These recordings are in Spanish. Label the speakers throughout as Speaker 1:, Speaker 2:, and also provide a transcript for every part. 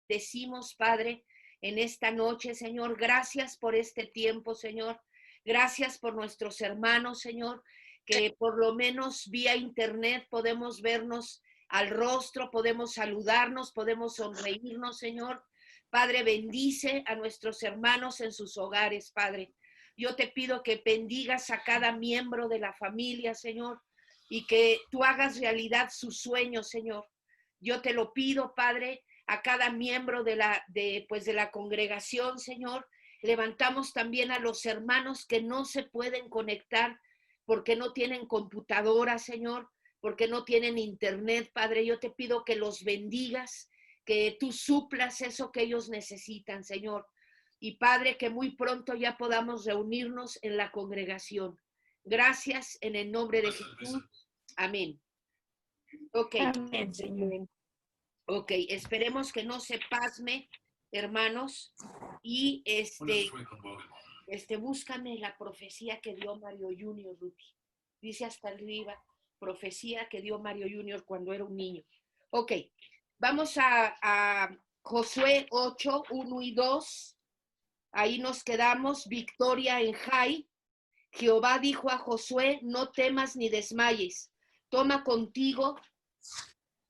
Speaker 1: decimos, Padre, en esta noche, Señor, gracias por este tiempo, Señor. Gracias por nuestros hermanos, Señor, que por lo menos vía internet podemos vernos al rostro, podemos saludarnos, podemos sonreírnos, Señor. Padre, bendice a nuestros hermanos en sus hogares, Padre. Yo te pido que bendigas a cada miembro de la familia, Señor, y que tú hagas realidad sus sueños, Señor. Yo te lo pido, Padre, a cada miembro de la congregación, Señor. Levantamos también a los hermanos que no se pueden conectar porque no tienen computadora, Señor, porque no tienen internet, Padre. Yo te pido que los bendigas, que tú suplas eso que ellos necesitan, Señor. Y Padre, que muy pronto ya podamos reunirnos en la congregación. Gracias en el nombre de Jesús. Amén. Ok.
Speaker 2: Amén, Señor.
Speaker 1: Ok, esperemos que no se pasme, hermanos. Y búscame la profecía que dio Mario Junior, Ruti. Dice hasta arriba, profecía que dio Mario Junior cuando era un niño. Ok, vamos a Josué 8, 1 y 2. Ahí nos quedamos, victoria en Jai. Jehová dijo a Josué, no temas ni desmayes, toma contigo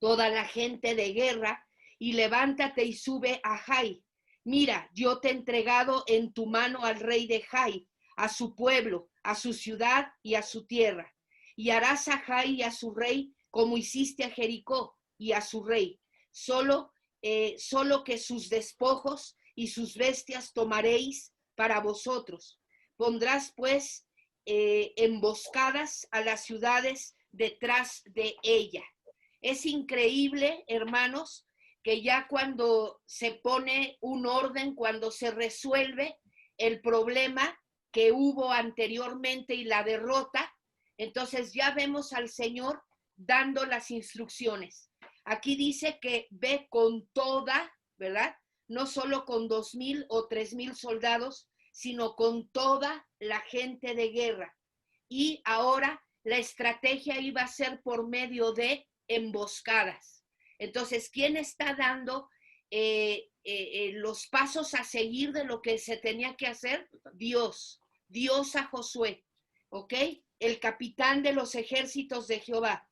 Speaker 1: toda la gente de guerra y levántate y sube a Jai. Mira, yo te he entregado en tu mano al rey de Jai, a su pueblo, a su ciudad y a su tierra. Y harás a Jai y a su rey como hiciste a Jericó y a su rey. Solo que sus despojos y sus bestias tomaréis para vosotros. Pondrás pues emboscadas a las ciudades detrás de ella. Es increíble, hermanos, que ya cuando se pone un orden, cuando se resuelve el problema que hubo anteriormente y la derrota, entonces ya vemos al Señor dando las instrucciones. Aquí dice que ve con toda, ¿verdad? No solo con 2,000 o 3,000 soldados, sino con toda la gente de guerra. Y ahora la estrategia iba a ser por medio de emboscadas. Entonces, ¿quién está dando los pasos a seguir de lo que se tenía que hacer? Dios. Dios a Josué, ¿ok? El capitán de los ejércitos de Jehová.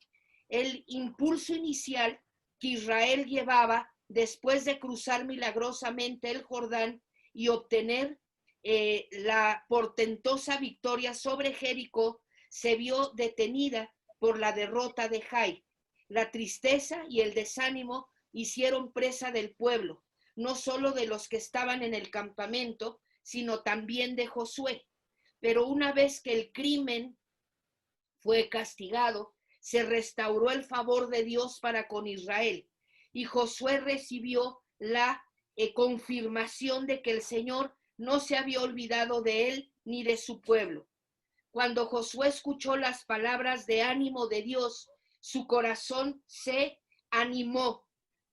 Speaker 1: El impulso inicial que Israel llevaba después de cruzar milagrosamente el Jordán y obtener la portentosa victoria sobre Jericó se vio detenida por la derrota de Jai. La tristeza y el desánimo hicieron presa del pueblo, no solo de los que estaban en el campamento, sino también de Josué. Pero una vez que el crimen fue castigado, se restauró el favor de Dios para con Israel. Y Josué recibió la confirmación de que el Señor no se había olvidado de él ni de su pueblo. Cuando Josué escuchó las palabras de ánimo de Dios, su corazón se animó,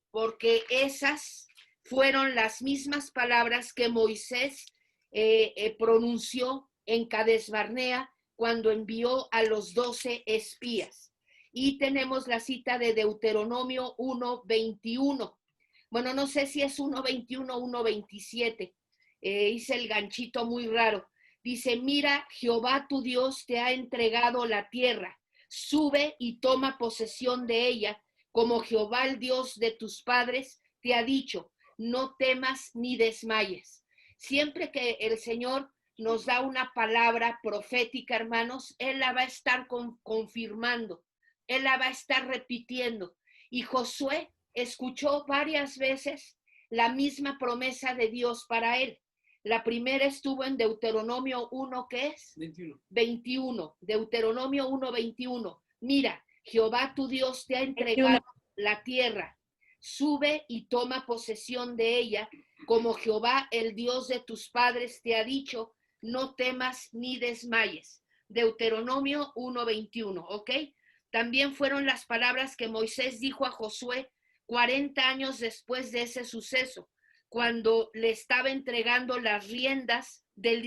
Speaker 1: porque esas fueron las mismas palabras que Moisés pronunció en Cades Barnea cuando envió a los 12 espías. Y tenemos la cita de Deuteronomio 1:21. Bueno, no sé si es 1:21 o 1:27. Hice el ganchito muy raro. Dice, mira, Jehová tu Dios te ha entregado la tierra. Sube y toma posesión de ella, como Jehová el Dios de tus padres te ha dicho. No temas ni desmayes. Siempre que el Señor nos da una palabra profética, hermanos, Él la va a estar confirmando. Él la va a estar repitiendo. Y Josué escuchó varias veces la misma promesa de Dios para él. La primera estuvo en Deuteronomio 1, ¿qué es? 21. Deuteronomio 1:21. Mira, Jehová tu Dios te ha entregado la tierra. Sube y toma posesión de ella, como Jehová, el Dios de tus padres, te ha dicho, no temas ni desmayes. Deuteronomio 1:21, ¿ok? También fueron las palabras que Moisés dijo a Josué 40 años después de ese suceso, cuando le estaba entregando las riendas del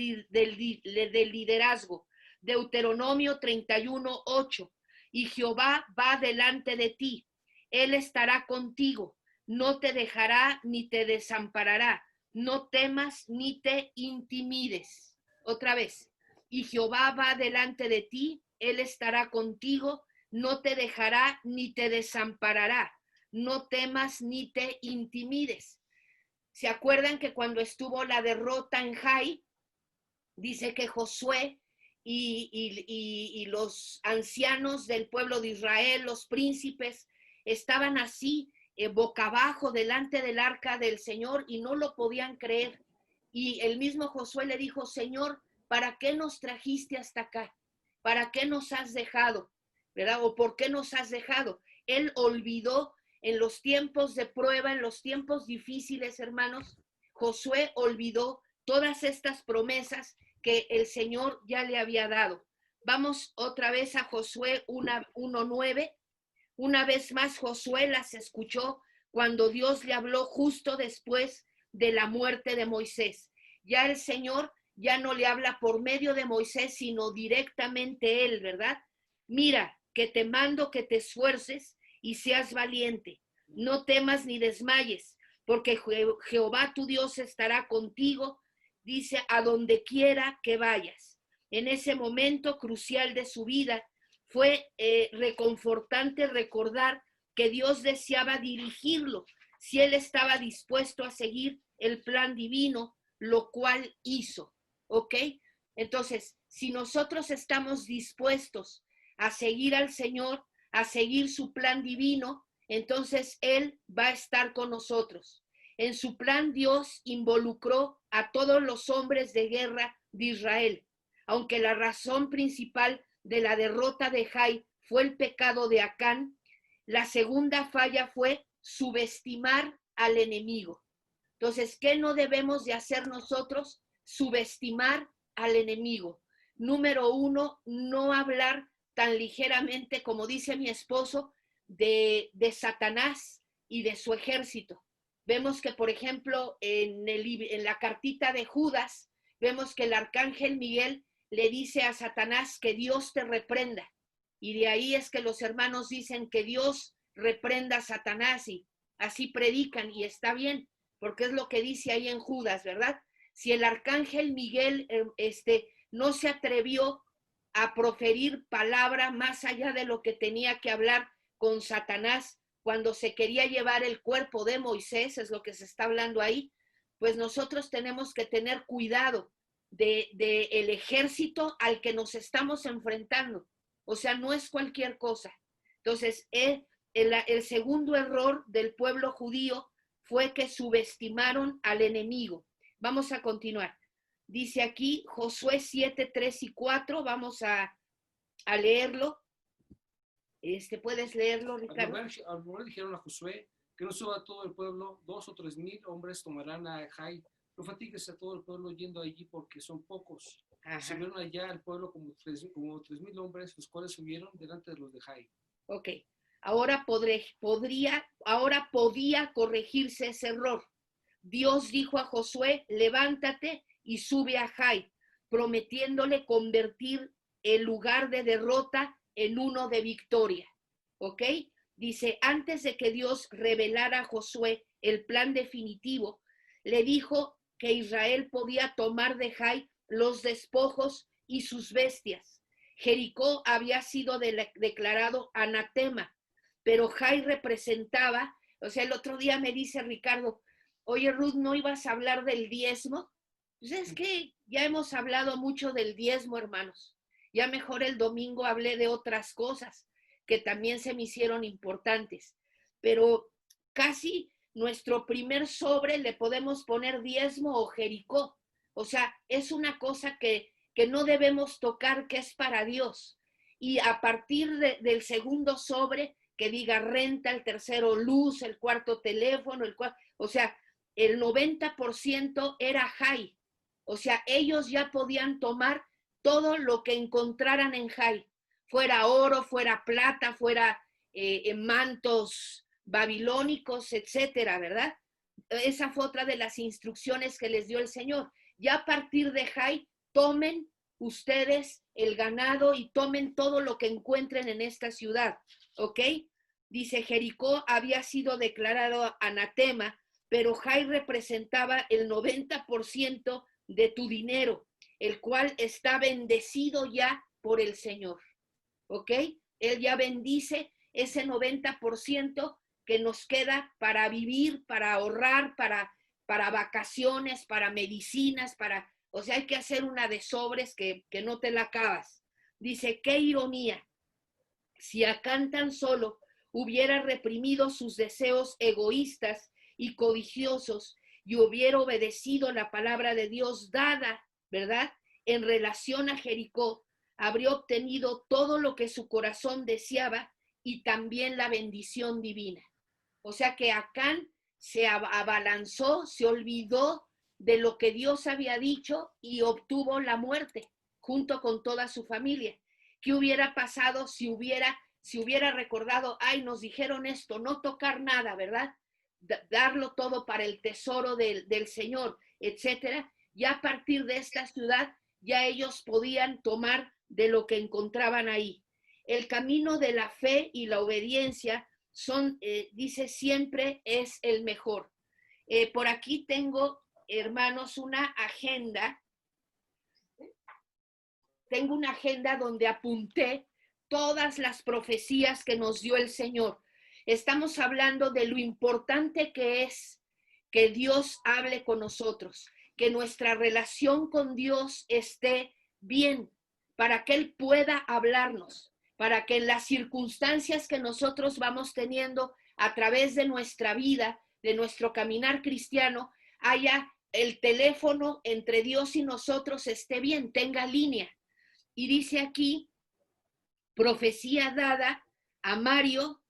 Speaker 1: liderazgo. Deuteronomio 31:8. Y Jehová va delante de ti, él estará contigo, no te dejará ni te desamparará. No temas ni te intimides. Otra vez. Y Jehová va delante de ti, él estará contigo, no te dejará ni te desamparará. No temas ni te intimides. ¿Se acuerdan que cuando estuvo la derrota en Jai, dice que Josué y los ancianos del pueblo de Israel, los príncipes, estaban así, boca abajo, delante del arca del Señor y no lo podían creer? Y el mismo Josué le dijo: Señor, ¿para qué nos trajiste hasta acá? ¿Para qué nos has dejado? ¿Verdad? ¿O por qué nos has dejado? Él olvidó en los tiempos de prueba, en los tiempos difíciles, hermanos. Josué olvidó todas estas promesas que el Señor ya le había dado. Vamos otra vez a Josué 1:9. Una vez más Josué las escuchó cuando Dios le habló justo después de la muerte de Moisés. Ya el Señor ya no le habla por medio de Moisés, sino directamente él, ¿verdad? Mira, que te mando que te esfuerces y seas valiente. No temas ni desmayes, porque Jehová tu Dios estará contigo, dice, a donde quiera que vayas. En ese momento crucial de su vida, fue reconfortante recordar que Dios deseaba dirigirlo si él estaba dispuesto a seguir el plan divino, lo cual hizo. ¿Ok? Entonces, si nosotros estamos dispuestos a seguir al Señor, a seguir su plan divino, entonces Él va a estar con nosotros. En su plan Dios involucró a todos los hombres de guerra de Israel, aunque la razón principal de la derrota de Jai fue el pecado de Acán, la segunda falla fue subestimar al enemigo. Entonces, ¿qué no debemos de hacer nosotros? Subestimar al enemigo. Número 1, no hablar tan ligeramente, como dice mi esposo, de Satanás y de su ejército. Vemos que, por ejemplo, en la cartita de Judas, vemos que el arcángel Miguel le dice a Satanás que Dios te reprenda. Y de ahí es que los hermanos dicen que Dios reprenda a Satanás y así predican y está bien, porque es lo que dice ahí en Judas, ¿verdad? Si el arcángel Miguel no se atrevió a proferir palabra más allá de lo que tenía que hablar con Satanás cuando se quería llevar el cuerpo de Moisés, es lo que se está hablando ahí, pues nosotros tenemos que tener cuidado de el ejército al que nos estamos enfrentando. O sea, no es cualquier cosa. Entonces, el segundo error del pueblo judío fue que subestimaron al enemigo. Vamos a continuar. Dice aquí Josué 7, 3 y 4. Vamos a leerlo. ¿Puedes leerlo, Ricardo?
Speaker 2: Al mover dijeron a Josué que no suba todo el pueblo, 2 o 3 mil hombres tomarán a Jai. No fatigues a todo el pueblo yendo allí porque son pocos. Subieron allá al pueblo como 3,000 hombres, los cuales subieron delante de los de Jai.
Speaker 1: Ok, ahora podía corregirse ese error. Dios dijo a Josué: levántate y sube a Jai, prometiéndole convertir el lugar de derrota en uno de victoria. ¿Ok? Dice, antes de que Dios revelara a Josué el plan definitivo, le dijo que Israel podía tomar de Jai los despojos y sus bestias. Jericó había sido declarado anatema, pero Jai representaba, o sea, el otro día me dice Ricardo: oye, Ruth, ¿no ibas a hablar del diezmo? Pues es que ya hemos hablado mucho del diezmo, hermanos. Ya mejor el domingo hablé de otras cosas que también se me hicieron importantes. Pero casi nuestro primer sobre le podemos poner diezmo o Jericó. O sea, es una cosa que no debemos tocar, que es para Dios. Y a partir del segundo sobre, que diga renta, el tercero luz, el cuarto teléfono, o sea, el 90% era Jai. O sea, ellos ya podían tomar todo lo que encontraran en Jai, fuera oro, fuera plata, fuera mantos babilónicos, etcétera, ¿verdad? Esa fue otra de las instrucciones que les dio el Señor. Ya a partir de Jai, tomen ustedes el ganado y tomen todo lo que encuentren en esta ciudad, ¿ok? Dice, Jericó había sido declarado anatema, pero Jai representaba el 90% de tu dinero, el cual está bendecido ya por el Señor. ¿Ok? Él ya bendice ese 90% que nos queda para vivir, para ahorrar, para vacaciones, para medicinas, o sea, hay que hacer una de sobres que no te la acabas. Dice, qué ironía, si Acán tan solo hubiera reprimido sus deseos egoístas y codiciosos y hubiera obedecido la palabra de Dios dada, ¿verdad?, en relación a Jericó, habría obtenido todo lo que su corazón deseaba y también la bendición divina. O sea que Acán se abalanzó, se olvidó de lo que Dios había dicho y obtuvo la muerte junto con toda su familia. ¿Qué hubiera pasado si hubiera recordado, ay, nos dijeron esto, no tocar nada, ¿verdad? Darlo todo para el tesoro del Señor, etcétera? Ya a partir de esta ciudad, ya ellos podían tomar de lo que encontraban ahí. El camino de la fe y la obediencia dice, siempre es el mejor. Por aquí tengo, hermanos, una agenda. Tengo una agenda donde apunté todas las profecías que nos dio el Señor. Estamos hablando de lo importante que es que Dios hable con nosotros, que nuestra relación con Dios esté bien, para que Él pueda hablarnos, para que en las circunstancias que nosotros vamos teniendo a través de nuestra vida, de nuestro caminar cristiano, haya el teléfono entre Dios y nosotros esté bien, tenga línea. Y dice aquí, profecía dada a Mario,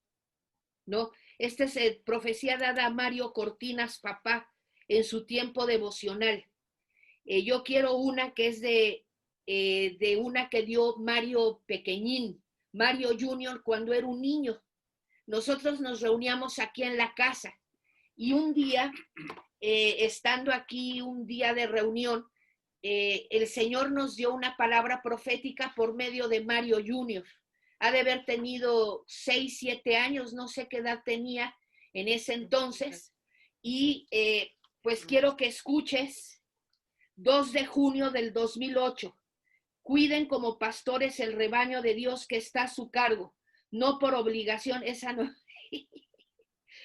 Speaker 1: ¿no? Esta es profecía dada a Mario Cortinas, papá, en su tiempo devocional. Yo quiero una que es de una que dio Mario Pequeñín, Mario Junior, cuando era un niño. Nosotros nos reuníamos aquí en la casa y un día, estando aquí, un día de reunión, el Señor nos dio una palabra profética por medio de Mario Junior. Ha de haber tenido 6, 7 años, no sé qué edad tenía en ese entonces. Y pues quiero que escuches 2 de junio del 2008. Cuiden como pastores el rebaño de Dios que está a su cargo, no por obligación, esa no.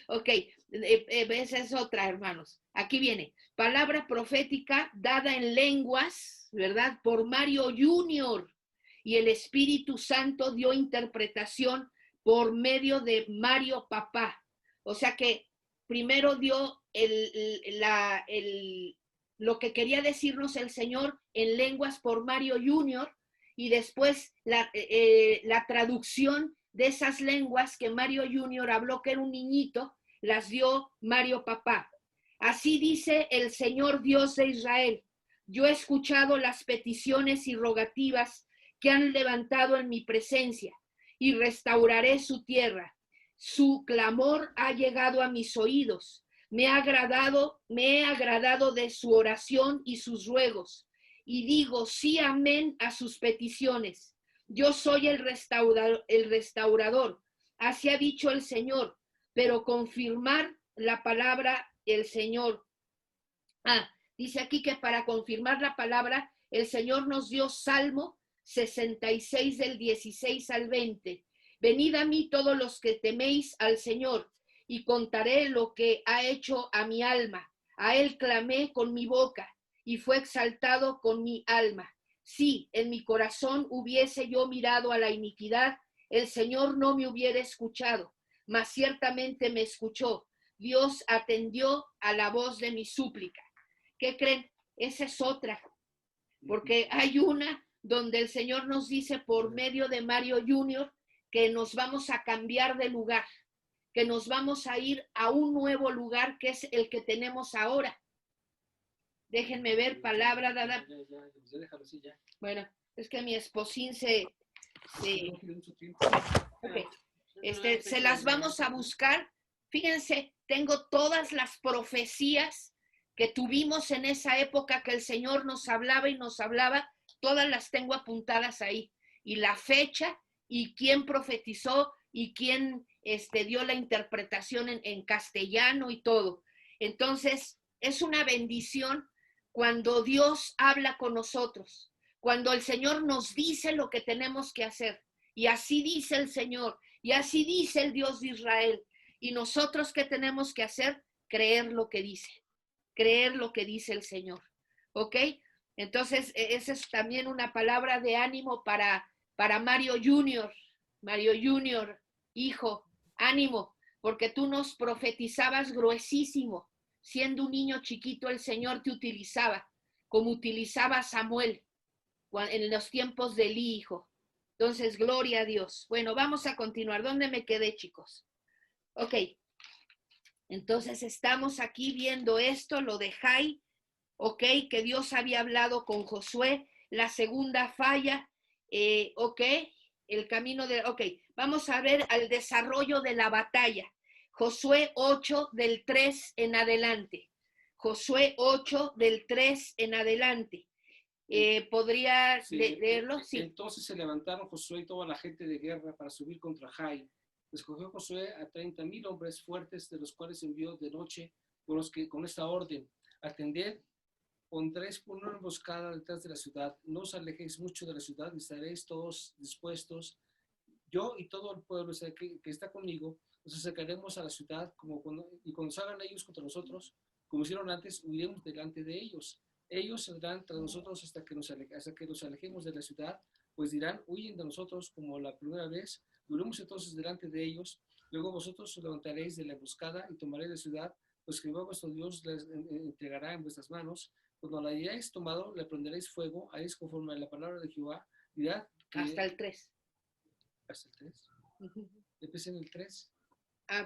Speaker 1: Ok, esa es otra, hermanos. Aquí viene, palabra profética dada en lenguas, ¿verdad? Por Mario Junior. Y el Espíritu Santo dio interpretación por medio de Mario Papá. O sea que primero dio lo que quería decirnos el Señor en lenguas por Mario Junior y después la traducción de esas lenguas que Mario Junior habló, que era un niñito, las dio Mario Papá. Así dice el Señor Dios de Israel: yo he escuchado las peticiones y rogativas que han levantado en mi presencia y restauraré su tierra. Su clamor ha llegado a mis oídos. Me he agradado de su oración y sus ruegos. Y digo sí, amén a sus peticiones. Yo soy el restaurador. Así ha dicho el Señor. Pero confirmar la palabra el Señor. Dice aquí que para confirmar la palabra, el Señor nos dio Salmo 66 del 16 al 20. Venid a mí todos los que teméis al Señor, y contaré lo que ha hecho a mi alma. A él clamé con mi boca, y fue exaltado con mi alma. Si en mi corazón hubiese yo mirado a la iniquidad, el Señor no me hubiera escuchado, mas ciertamente me escuchó. Dios atendió a la voz de mi súplica. ¿Qué creen? Esa es otra, porque hay una donde el Señor nos dice por medio de Mario Junior que nos vamos a cambiar de lugar, que nos vamos a ir a un nuevo lugar que es el que tenemos ahora. Déjenme ver, palabra dada. Ya. Bueno, es que mi esposín se okay. Se las vamos a buscar. Fíjense, tengo todas las profecías que tuvimos en esa época que el Señor nos hablaba y nos hablaba, todas las tengo apuntadas ahí. Y la fecha, y quién profetizó, y quién dio la interpretación en castellano y todo. Entonces, es una bendición cuando Dios habla con nosotros, cuando el Señor nos dice lo que tenemos que hacer. Y así dice el Señor, y así dice el Dios de Israel. Y nosotros, ¿qué tenemos que hacer? Creer lo que dice el Señor. ¿Ok? Entonces, esa es también una palabra de ánimo para Mario Junior. Mario Junior, hijo, ánimo, porque tú nos profetizabas gruesísimo. Siendo un niño chiquito, el Señor te utilizaba, como utilizaba a Samuel en los tiempos de Elí, hijo. Entonces, gloria a Dios. Bueno, vamos a continuar. ¿Dónde me quedé, chicos? Ok. Entonces, estamos aquí viendo esto, lo de Jai, ok, que Dios había hablado con Josué. La segunda falla, ok, el camino de, ok, vamos a ver al desarrollo de la batalla. Josué 8 del 3 en adelante. Josué 8 del 3 en adelante. ¿Podría leerlo? Sí.
Speaker 2: Entonces se levantaron Josué y toda la gente de guerra para subir contra Jai. Escogió Josué a 30,000 hombres fuertes, de los cuales envió de noche con esta orden: atended, pondréis una emboscada detrás de la ciudad, no os alejéis mucho de la ciudad, y estaréis todos dispuestos, yo y todo el pueblo que está conmigo, nos acercaremos a la ciudad, y cuando salgan ellos contra nosotros, como hicieron antes, huiremos delante de ellos. Ellos saldrán tras nosotros hasta que nos alejemos de la ciudad, pues dirán: huyen de nosotros como la primera vez. Duremos entonces delante de ellos. Luego vosotros os levantaréis de la emboscada y tomaréis la ciudad, pues Jehová vuestro Dios les entregará en vuestras manos. Cuando la hayáis tomado, le prenderéis fuego, haréis conforme a la palabra de Jehová. Dirá que,
Speaker 1: hasta el 3.
Speaker 2: ¿Hasta el 3? Empecé en el 3.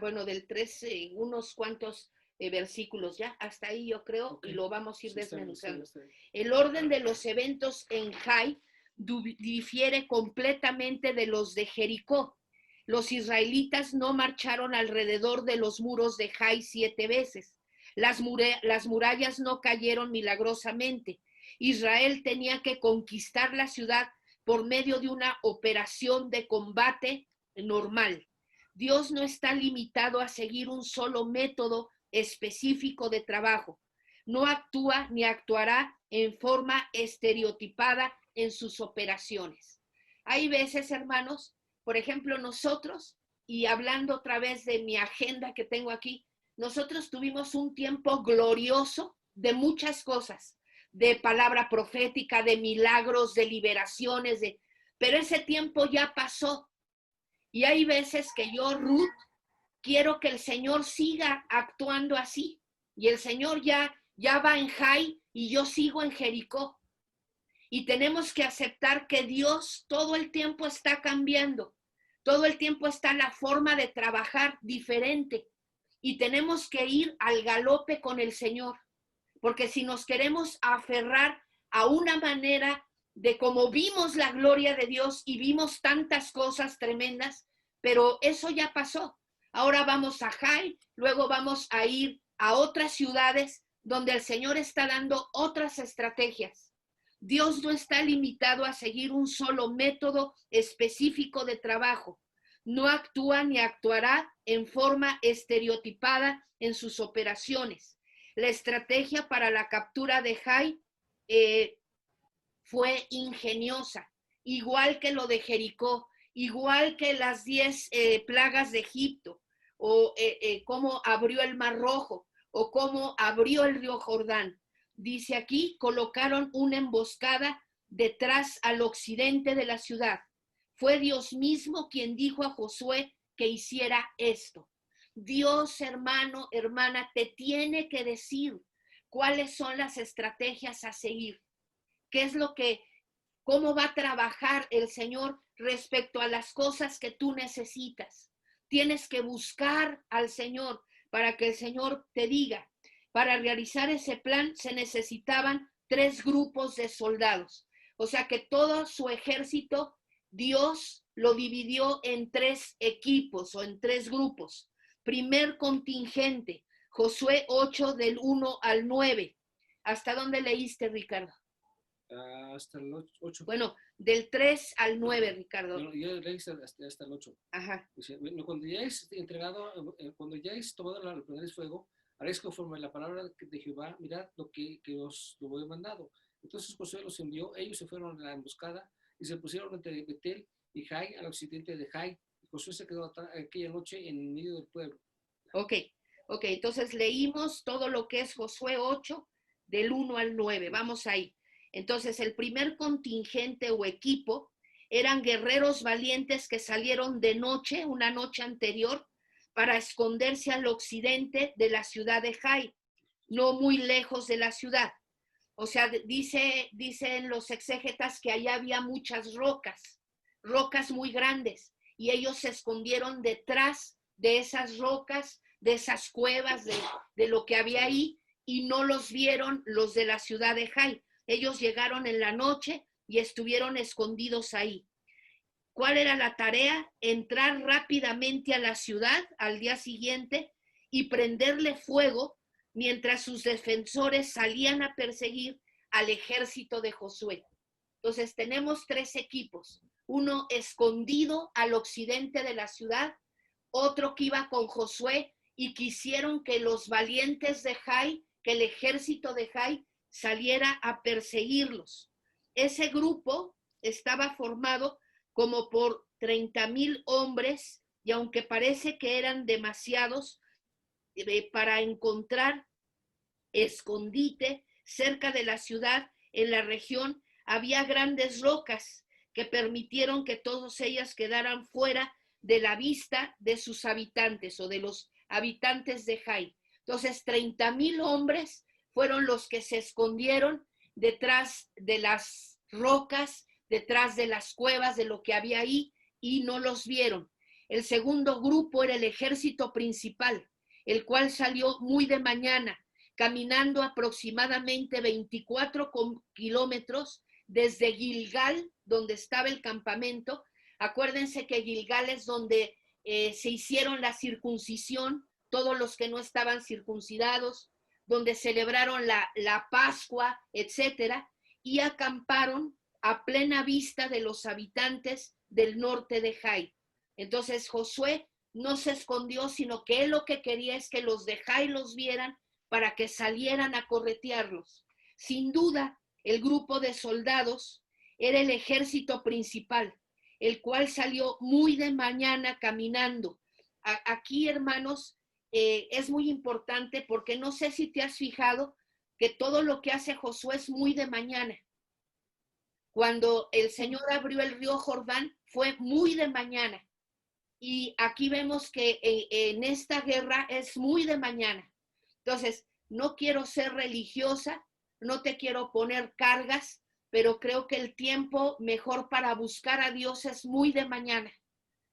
Speaker 1: Bueno, del 3, unos cuantos versículos ya, hasta ahí yo creo, okay. Y lo vamos a ir desmenuzando. El orden de los eventos en Jai difiere completamente de los de Jericó. Los israelitas no marcharon alrededor de los muros de Jai 7 veces. Las murallas no cayeron milagrosamente. Israel tenía que conquistar la ciudad por medio de una operación de combate normal. Dios no está limitado a seguir un solo método específico de trabajo. No actúa ni actuará en forma estereotipada en sus operaciones. Hay veces, hermanos, por ejemplo, nosotros, y hablando otra vez de mi agenda que tengo aquí, nosotros tuvimos un tiempo glorioso de muchas cosas, de palabra profética, de milagros, de liberaciones, pero ese tiempo ya pasó. Y hay veces que yo, Ruth, quiero que el Señor siga actuando así. Y el Señor ya va en Jai y yo sigo en Jericó. Y tenemos que aceptar que Dios todo el tiempo está cambiando. Todo el tiempo está la forma de trabajar diferente. Y tenemos que ir al galope con el Señor. Porque si nos queremos aferrar a una manera de cómo vimos la gloria de Dios y vimos tantas cosas tremendas, pero eso ya pasó. Ahora vamos a Jai, luego vamos a ir a otras ciudades donde el Señor está dando otras estrategias. Dios no está limitado a seguir un solo método específico de trabajo. No actúa ni actuará en forma estereotipada en sus operaciones. La estrategia para la captura de Jai fue ingeniosa, igual que lo de Jericó, igual que las 10 plagas de Egipto, o cómo abrió el Mar Rojo, o cómo abrió el río Jordán. Dice aquí, colocaron una emboscada detrás al occidente de la ciudad. Fue Dios mismo quien dijo a Josué que hiciera esto. Dios, hermano, hermana, te tiene que decir cuáles son las estrategias a seguir. ¿Qué es cómo va a trabajar el Señor respecto a las cosas que tú necesitas? Tienes que buscar al Señor para que el Señor te diga. Para realizar ese plan se necesitaban 3 grupos de soldados. O sea que todo su ejército, Dios lo dividió en 3 equipos o en 3 grupos. Primer contingente, Josué 8 del 1 al 9. ¿Hasta dónde leíste, Ricardo?
Speaker 2: Hasta el 8.
Speaker 1: Bueno, del 3 al 9, Ricardo.
Speaker 2: Bueno, yo leí hasta el 8.
Speaker 1: Ajá.
Speaker 2: Dice, bueno, cuando ya es entregado, cuando ya es tomado el primer fuego, haréis conforme a la palabra de Jehová, mirad lo que os lo he mandado. Entonces Josué los envió, ellos se fueron a la emboscada y se pusieron entre Betel y Jai, al occidente de Jai. Y Josué se quedó aquella noche en medio del pueblo.
Speaker 1: Ok, entonces leímos todo lo que es Josué 8, del 1 al 9, vamos ahí. Entonces el primer contingente o equipo eran guerreros valientes que salieron de noche, una noche anterior, para esconderse al occidente de la ciudad de Jai, no muy lejos de la ciudad. O sea, dicen los exégetas que allá había muchas rocas muy grandes, y ellos se escondieron detrás de esas rocas, de esas cuevas, de lo que había ahí, y no los vieron los de la ciudad de Jai. Ellos llegaron en la noche y estuvieron escondidos ahí. ¿Cuál era la tarea? Entrar rápidamente a la ciudad al día siguiente y prenderle fuego mientras sus defensores salían a perseguir al ejército de Josué. Entonces tenemos 3 equipos, uno escondido al occidente de la ciudad, otro que iba con Josué y quisieron que los valientes de Jai, que el ejército de Jai saliera a perseguirlos. Ese grupo estaba formado como por 30,000 hombres, y aunque parece que eran demasiados para encontrar escondite cerca de la ciudad, en la región había grandes rocas que permitieron que todas ellas quedaran fuera de la vista de sus habitantes o de los habitantes de Jai. Entonces 30,000 hombres fueron los que se escondieron detrás de las rocas, detrás de las cuevas, de lo que había ahí, y no los vieron. El segundo grupo era el ejército principal, el cual salió muy de mañana, caminando aproximadamente 24 kilómetros desde Gilgal, donde estaba el campamento. Acuérdense que Gilgal es donde se hicieron la circuncisión, todos los que no estaban circuncidados, donde celebraron la Pascua, etcétera, y acamparon a plena vista de los habitantes del norte de Jai. Entonces Josué no se escondió, sino que él lo que quería es que los de Jai los vieran para que salieran a corretearlos. Sin duda, el grupo de soldados era el ejército principal, el cual salió muy de mañana caminando. Aquí, hermanos, es muy importante porque no sé si te has fijado que todo lo que hace Josué es muy de mañana. Cuando el Señor abrió el río Jordán, fue muy de mañana. Y aquí vemos que en esta guerra es muy de mañana. Entonces, no quiero ser religiosa, no te quiero poner cargas, pero creo que el tiempo mejor para buscar a Dios es muy de mañana.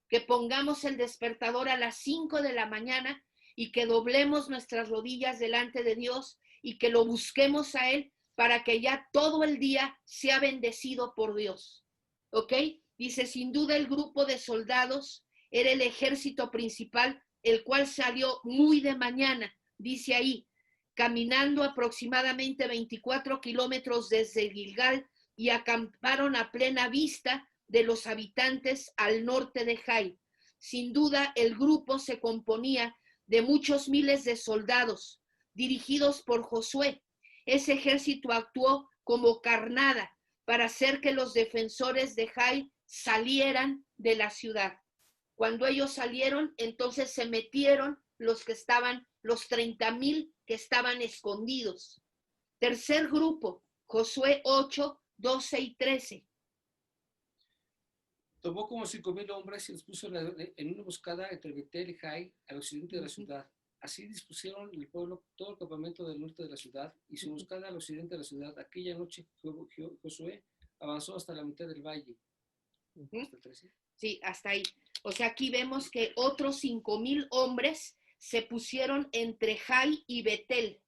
Speaker 1: Que pongamos el despertador a las 5 de la mañana y que doblemos nuestras rodillas delante de Dios y que lo busquemos a Él para que ya todo el día sea bendecido por Dios. ¿Ok? Dice, sin duda el grupo de soldados era el ejército principal, el cual salió muy de mañana, dice ahí, caminando aproximadamente 24 kilómetros desde Gilgal, y acamparon a plena vista de los habitantes al norte de Jai. Sin duda, el grupo se componía de muchos miles de soldados dirigidos por Josué. Ese ejército actuó como carnada para hacer que los defensores de Jai salieran de la ciudad. Cuando ellos salieron, entonces se metieron los 30,000 que estaban escondidos. Tercer grupo, Josué 8, 12 y 13.
Speaker 2: Tomó como 5,000 hombres y los puso en una emboscada entre Betel y Jai, al occidente de la ciudad. Así dispusieron el pueblo todo el campamento del norte de la ciudad y su emboscada al occidente de la ciudad. Aquella noche Josué avanzó hasta la mitad del valle. ¿Hasta el 13?
Speaker 1: Sí, hasta ahí. O sea, aquí vemos que otros 5,000 hombres se pusieron entre Jai y Betel,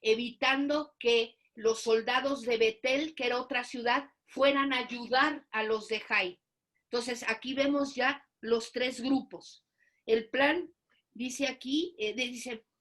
Speaker 1: evitando que los soldados de Betel, que era otra ciudad, fueran a ayudar a los de Jai. Entonces, aquí vemos ya los 3 grupos. El plan, dice aquí,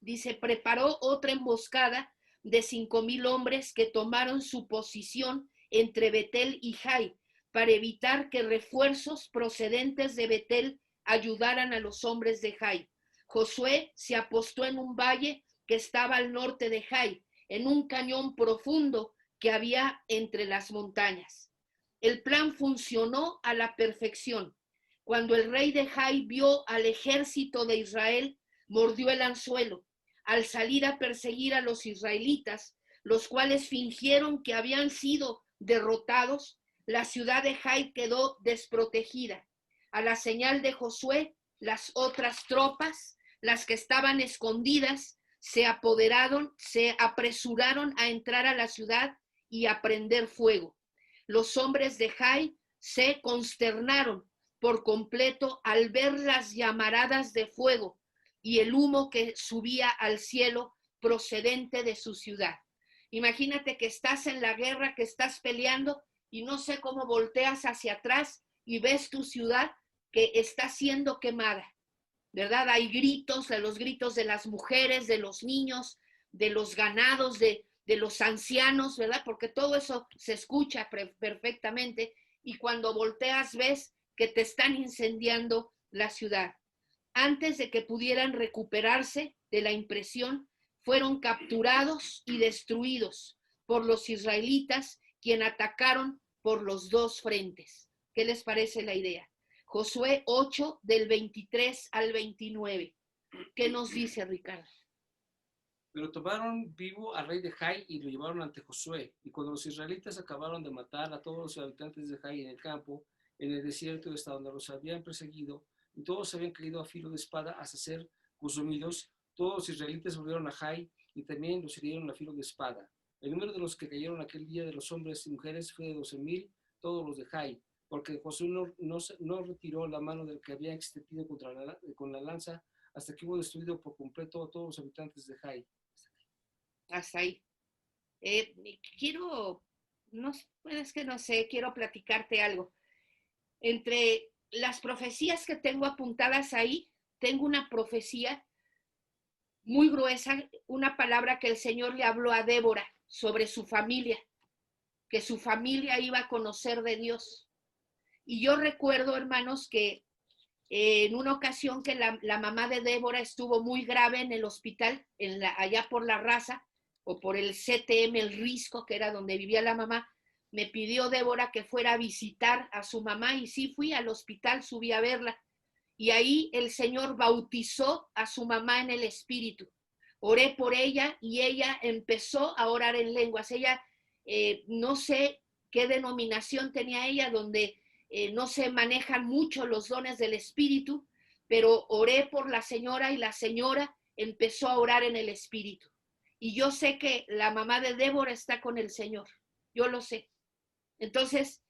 Speaker 1: dice, preparó otra emboscada de 5,000 hombres que tomaron su posición entre Betel y Jai, para evitar que refuerzos procedentes de Betel ayudaran a los hombres de Jai. Josué se apostó en un valle que estaba al norte de Jai, en un cañón profundo que había entre las montañas. El plan funcionó a la perfección. Cuando el rey de Jai vio al ejército de Israel, mordió el anzuelo. Al salir a perseguir a los israelitas, los cuales fingieron que habían sido derrotados, la ciudad de Jai quedó desprotegida. A la señal de Josué, las otras tropas, las que estaban escondidas, se apresuraron a entrar a la ciudad y a prender fuego. Los hombres de Jai se consternaron por completo al ver las llamaradas de fuego y el humo que subía al cielo procedente de su ciudad. Imagínate que estás en la guerra, que estás peleando y no sé cómo volteas hacia atrás y ves tu ciudad que está siendo quemada, ¿verdad? Hay gritos, los gritos de las mujeres, de los niños, de los ganados, de los ancianos, ¿verdad? Porque todo eso se escucha perfectamente y cuando volteas ves que te están incendiando la ciudad. Antes de que pudieran recuperarse de la impresión, fueron capturados y destruidos por los israelitas, quienes atacaron por los dos frentes. ¿Qué les parece la idea? Josué 8, del 23 al 29. ¿Qué nos dice, Ricardo?
Speaker 2: Pero tomaron vivo al rey de Jai y lo llevaron ante Josué. Y cuando los israelitas acabaron de matar a todos los habitantes de Jai en el campo, en el desierto, hasta donde los habían perseguido, y todos habían caído a filo de espada hasta ser consumidos, todos los israelitas volvieron a Jai y también los hirieron a filo de espada. El número de los que cayeron aquel día de los hombres y mujeres fue de 12,000, todos los de Jai, porque Josué no retiró la mano del que había extendido con la lanza hasta que hubo destruido por completo a todos los habitantes de Jai.
Speaker 1: Hasta ahí. Quiero platicarte algo. Entre las profecías que tengo apuntadas ahí, tengo una profecía muy gruesa, una palabra que el Señor le habló a Débora sobre su familia, que su familia iba a conocer de Dios. Y yo recuerdo, hermanos, que en una ocasión que la mamá de Débora estuvo muy grave en el hospital, allá por La Raza, o por el CTM, el Risco, que era donde vivía la mamá, me pidió Débora que fuera a visitar a su mamá y sí fui al hospital, subí a verla y ahí el Señor bautizó a su mamá en el Espíritu. Oré por ella y ella empezó a orar en lenguas. Ella, no sé qué denominación tenía ella, donde no se manejan mucho los dones del Espíritu, pero oré por la señora y la señora empezó a orar en el Espíritu. Y yo sé que la mamá de Débora está con el Señor, yo lo sé. Entonces,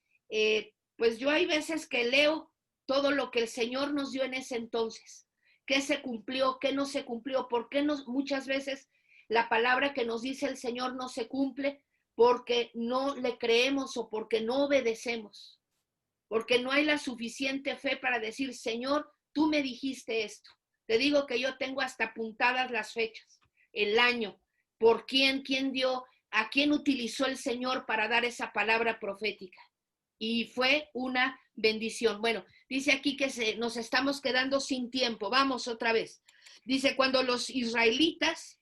Speaker 1: pues yo hay veces que leo todo lo que el Señor nos dio en ese entonces, qué se cumplió, qué no se cumplió, por qué muchas veces la palabra que nos dice el Señor no se cumple porque no le creemos o porque no obedecemos, porque no hay la suficiente fe para decir, Señor, tú me dijiste esto. Te digo que yo tengo hasta apuntadas las fechas, el año, por quién dio, a quién utilizó el Señor para dar esa palabra profética. Y fue una bendición. Bueno, dice aquí que nos estamos quedando sin tiempo. Vamos otra vez. Dice, cuando los israelitas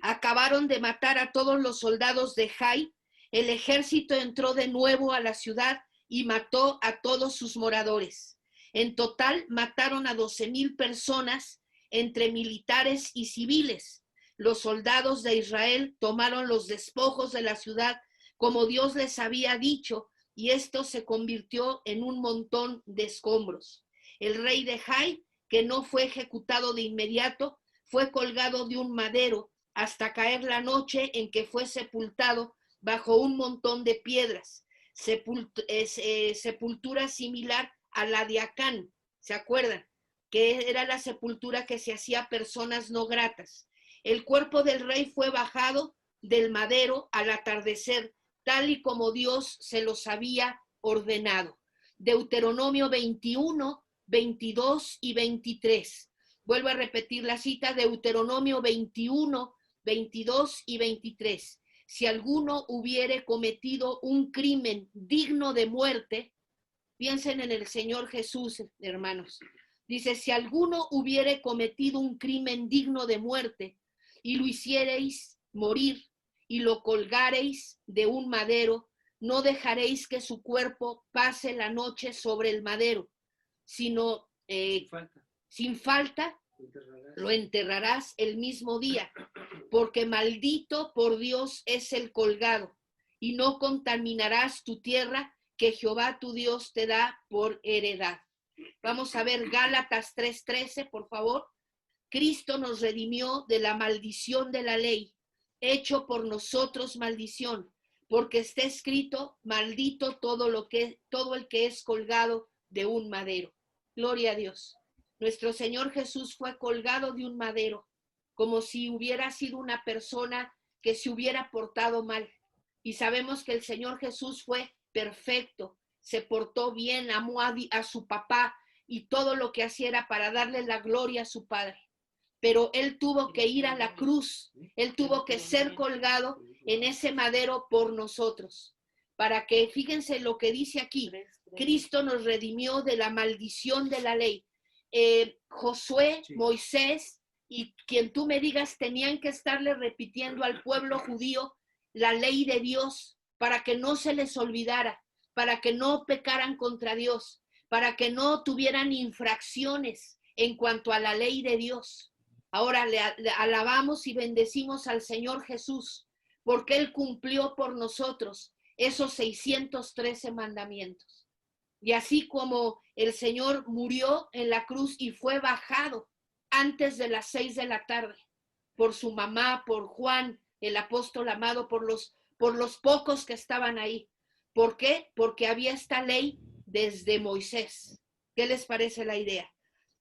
Speaker 1: acabaron de matar a todos los soldados de Jai, el ejército entró de nuevo a la ciudad y mató a todos sus moradores. En total mataron a 12,000 personas entre militares y civiles. Los soldados de Israel tomaron los despojos de la ciudad como Dios les había dicho, y esto se convirtió en un montón de escombros. El rey de Jai, que no fue ejecutado de inmediato, fue colgado de un madero hasta caer la noche en que fue sepultado bajo un montón de piedras. Sepultura similar a la de Acán, ¿se acuerdan? Que era la sepultura que se hacía a personas no gratas. El cuerpo del rey fue bajado del madero al atardecer, tal y como Dios se los había ordenado. Deuteronomio 21, 22 y 23. Vuelvo a repetir la cita, Deuteronomio 21, 22 y 23. si alguno hubiere cometido un crimen digno de muerte, piensen en el Señor Jesús, hermanos. Dice, si alguno hubiere cometido un crimen digno de muerte y lo hiciereis morir y lo colgareis de un madero, no dejaréis que su cuerpo pase la noche sobre el madero, sino sin falta lo enterrarás el mismo día, porque maldito por Dios es el colgado, y no contaminarás tu tierra que Jehová tu Dios te da por heredad. Vamos a ver Gálatas 3:13, por favor. Cristo nos redimió de la maldición de la ley, hecho por nosotros maldición, porque está escrito, maldito todo el que es colgado de un madero. Gloria a Dios. Nuestro Señor Jesús fue colgado de un madero, como si hubiera sido una persona que se hubiera portado mal. Y sabemos que el Señor Jesús fue perfecto, se portó bien, amó a su papá y todo lo que hacía era para darle la gloria a su Padre. Pero Él tuvo que ir a la cruz, Él tuvo que ser colgado en ese madero por nosotros. Para que, fíjense lo que dice aquí, Cristo nos redimió de la maldición de la ley. Josué, Moisés y quien tú me digas tenían que estarle repitiendo al pueblo judío la ley de Dios para que no se les olvidara, para que no pecaran contra Dios, para que no tuvieran infracciones en cuanto a la ley de Dios. Ahora le alabamos y bendecimos al Señor Jesús porque Él cumplió por nosotros esos 613 mandamientos. Y así como el Señor murió en la cruz y fue bajado antes de las 6 de la tarde por su mamá, por Juan, el apóstol amado, por los pocos que estaban ahí. ¿Por qué? Porque había esta ley desde Moisés. ¿Qué les parece la idea?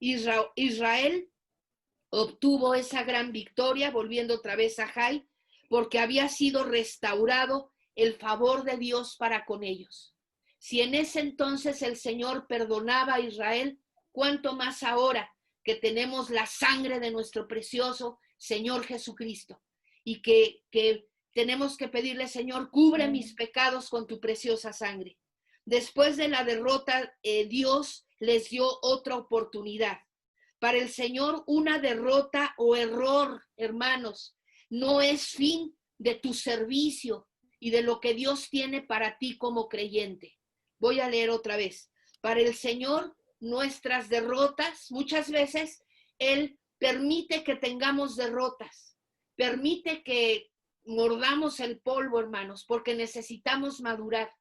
Speaker 1: Israel obtuvo esa gran victoria, volviendo otra vez a Jai, porque había sido restaurado el favor de Dios para con ellos. Si en ese entonces el Señor perdonaba a Israel, ¿cuánto más ahora que tenemos la sangre de nuestro precioso Señor Jesucristo? Y que tenemos que pedirle, Señor, cubre mis pecados con tu preciosa sangre. Después de la derrota, Dios les dio otra oportunidad. Para el Señor, una derrota o error, hermanos, no es fin de tu servicio y de lo que Dios tiene para ti como creyente. Voy a leer otra vez. Para el Señor, nuestras derrotas, muchas veces Él permite que tengamos derrotas, permite que mordamos el polvo, hermanos, porque necesitamos madurar.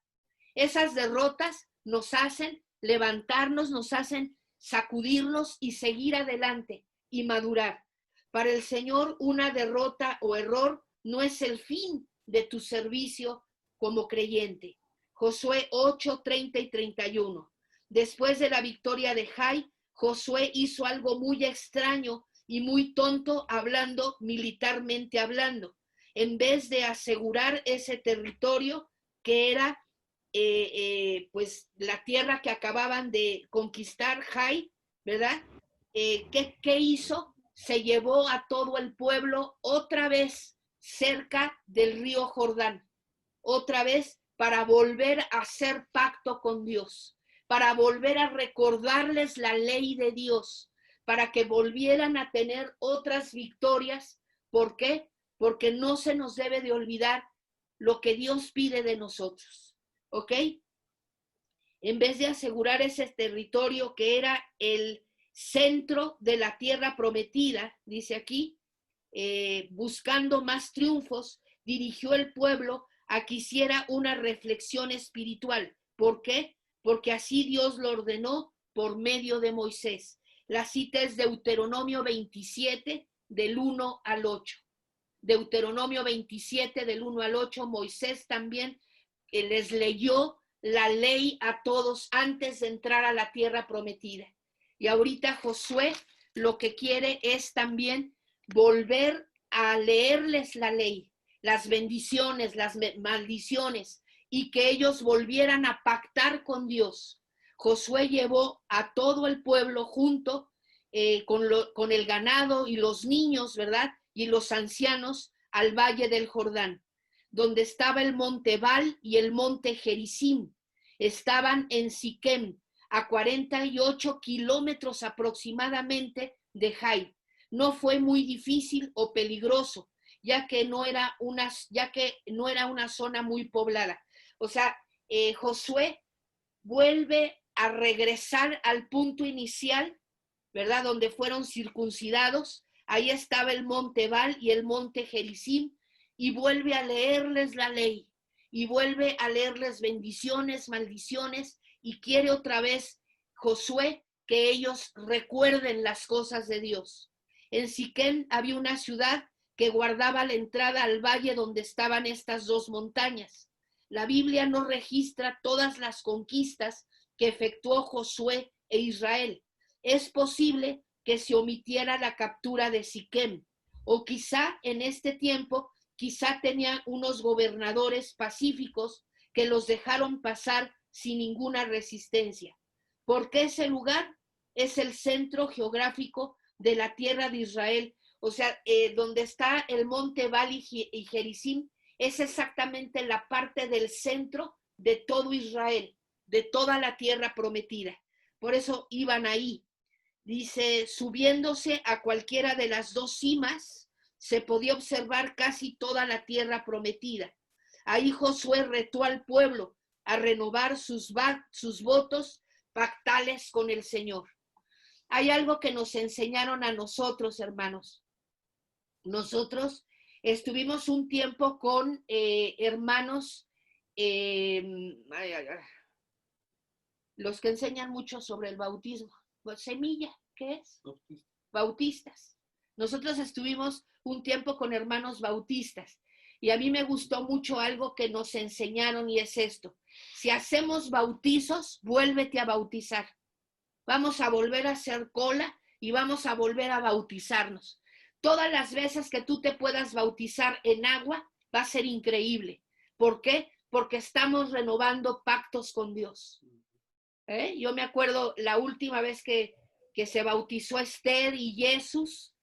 Speaker 1: Esas derrotas nos hacen levantarnos, nos hacen sacudirnos y seguir adelante y madurar. Para el Señor, una derrota o error no es el fin de tu servicio como creyente. Josué 8, 30 y 31. Después de la victoria de Jai, Josué hizo algo muy extraño y muy tonto hablando, militarmente hablando. En vez de asegurar ese territorio que era pues la tierra que acababan de conquistar, Jai, ¿verdad? ¿Qué hizo? Se llevó a todo el pueblo otra vez cerca del río Jordán, otra vez para volver a hacer pacto con Dios, para volver a recordarles la ley de Dios, para que volvieran a tener otras victorias. ¿Por qué? Porque no se nos debe de olvidar lo que Dios pide de nosotros. ¿Ok? En vez de asegurar ese territorio que era el centro de la tierra prometida, dice aquí, buscando más triunfos, dirigió el pueblo a que hiciera una reflexión espiritual. ¿Por qué? Porque así Dios lo ordenó por medio de Moisés. La cita es Deuteronomio 27, del 1 al 8. Deuteronomio 27, del 1 al 8, Moisés también les leyó la ley a todos antes de entrar a la tierra prometida. Y ahorita Josué lo que quiere es también volver a leerles la ley, las bendiciones, las maldiciones, y que ellos volvieran a pactar con Dios. Josué llevó a todo el pueblo junto con el ganado y los niños, ¿verdad? Y los ancianos al valle del Jordán. donde estaba el monte Ebal y el monte Gerizim. Estaban en Siquem, a 48 kilómetros aproximadamente de Jai. No fue muy difícil o peligroso, ya que no era una zona muy poblada. O sea, Josué vuelve a regresar al punto inicial, ¿verdad? Donde fueron circuncidados. Ahí estaba el monte Ebal y el monte Gerizim, y vuelve a leerles la ley, y vuelve a leerles bendiciones, maldiciones, y quiere otra vez Josué que ellos recuerden las cosas de Dios. En Siquem había una ciudad que guardaba la entrada al valle donde estaban estas dos montañas. La Biblia no registra todas las conquistas que efectuó Josué e Israel. Es posible que se omitiera la captura de Siquem, o quizá en este tiempo, quizá tenían unos gobernadores pacíficos que los dejaron pasar sin ninguna resistencia, porque ese lugar es el centro geográfico de la tierra de Israel. O sea, donde está el monte Ebal y Gerizim, es exactamente la parte del centro de todo Israel, de toda la tierra prometida. Por eso iban ahí. Dice, subiéndose a cualquiera de las dos cimas, se podía observar casi toda la tierra prometida. Ahí Josué retó al pueblo a renovar sus votos pactales con el Señor. Hay algo que nos enseñaron a nosotros, hermanos. Nosotros estuvimos un tiempo con hermanos, los que enseñan mucho sobre el bautismo. Pues, semilla, ¿qué es? Bautistas. Nosotros estuvimos un tiempo con hermanos bautistas, y a mí me gustó mucho algo que nos enseñaron, y es esto: si hacemos bautizos, vuélvete a bautizar. Vamos a volver a hacer cola y vamos a volver a bautizarnos. Todas las veces que tú te puedas bautizar en agua, va a ser increíble. ¿Por qué? Porque estamos renovando pactos con Dios. Yo me acuerdo la última vez que se bautizó Esther y Jesús,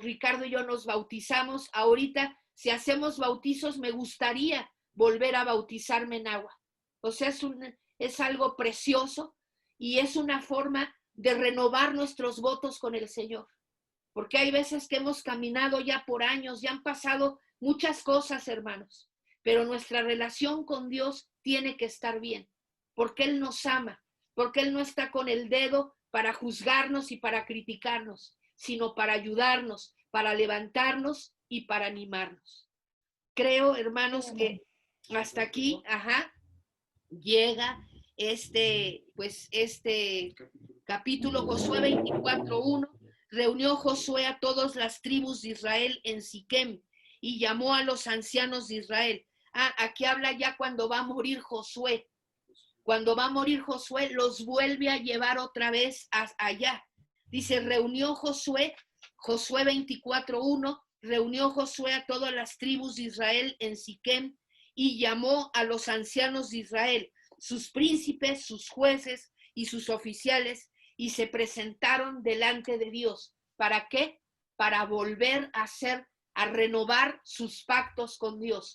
Speaker 1: Ricardo y yo nos bautizamos. Ahorita, si hacemos bautizos, me gustaría volver a bautizarme en agua. O sea, es algo precioso, y es una forma de renovar nuestros votos con el Señor. Porque hay veces que hemos caminado ya por años, ya han pasado muchas cosas, hermanos, pero nuestra relación con Dios tiene que estar bien, porque Él nos ama, porque Él no está con el dedo para juzgarnos y para criticarnos, sino para ayudarnos, para levantarnos y para animarnos. Creo, hermanos, que hasta aquí, llega este capítulo. Josué 24:1. Reunió Josué a todas las tribus de Israel en Siquem y llamó a los ancianos de Israel. Aquí habla ya cuando va a morir Josué. Cuando va a morir Josué, los vuelve a llevar otra vez allá. Dice, reunió Josué 24:1, reunió Josué a todas las tribus de Israel en Siquem y llamó a los ancianos de Israel, sus príncipes, sus jueces y sus oficiales, y se presentaron delante de Dios. ¿Para qué? Para volver a renovar sus pactos con Dios.